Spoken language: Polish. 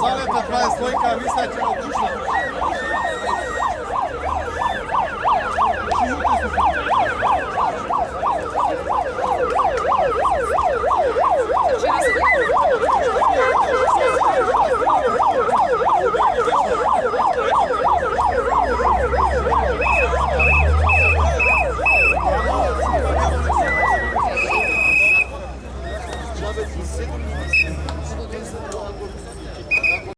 Залета, това е слойка, мисля, че е отлично. Nawet i 7 minut.